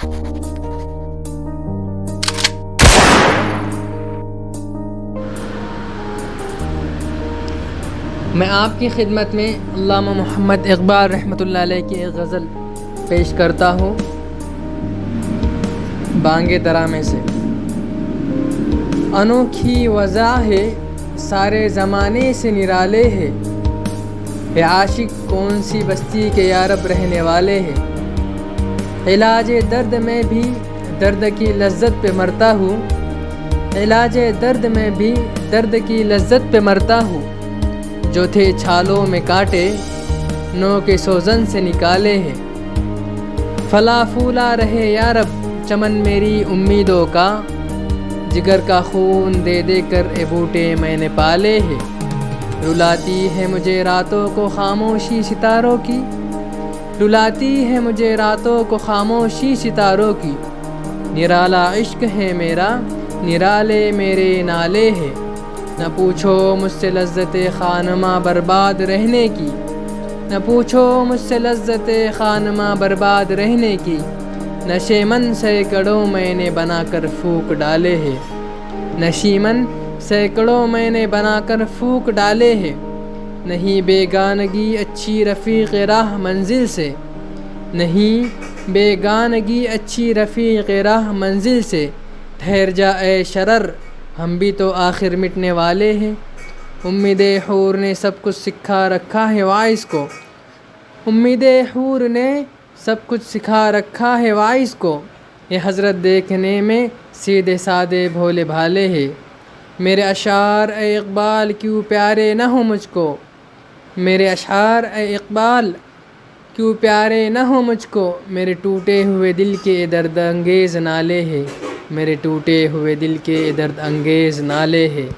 میں آپ کی خدمت میں علامہ محمد اقبال رحمۃ اللہ علیہ کی ایک غزل پیش کرتا ہوں بانگ ترانہ سے۔ انوکھی وضع ہے سارے زمانے سے نرالے ہے، اے عاشق کون سی بستی کے یارب رہنے والے ہیں۔ علاج درد میں بھی درد کی لذت پہ مرتا ہوں، علاج درد میں بھی درد کی لذت پہ مرتا ہوں۔ جو تھے چھالوں میں کانٹے نو کے سوزن سے نکالے ہیں، پھلا پھولا رہے یارب چمن میری امیدوں کا، جگر کا خون دے دے کر اے بوٹے میں نے پالے ہیں۔ رلاتی ہے مجھے راتوں کو خاموشی ستاروں کی، رلاتی ہے مجھے راتوں کو خاموشی ستاروں کی۔ نرالا عشق ہے میرا نرالے میرے نالے ہیں، نہ پوچھو مجھ سے لذت خانماں برباد رہنے کی، نہ پوچھو مجھ سے لذت خانماں برباد رہنے کی۔ نشیمن سینکڑوں میں نے بنا کر پھونک ڈالے ہیں، نشیمن سینکڑوں میں نے بنا کر پھونک ڈالے ہیں۔ نہیں بیگانگی اچھی رفیق راہ منزل سے، نہیں بیگانگی اچھی رفیق راہ منزل سے۔ ٹھہر جا اے شرر ہم بھی تو آخر مٹنے والے ہیں۔ امید حور نے سب کچھ سکھا رکھا ہے وائس کو، امید حور نے سب کچھ سکھا رکھا ہے وائس کو۔ یہ حضرت دیکھنے میں سیدھے سادے بھولے بھالے ہیں۔ میرے اشعار اے اقبال کیوں پیارے نہ ہو مجھ کو، میرے اشعار اے اقبال کیوں پیارے نہ ہو مجھ کو۔ میرے ٹوٹے ہوئے دل کے درد انگیز نالے ہیں، میرے ٹوٹے ہوئے دل کے درد انگیز نالے ہیں۔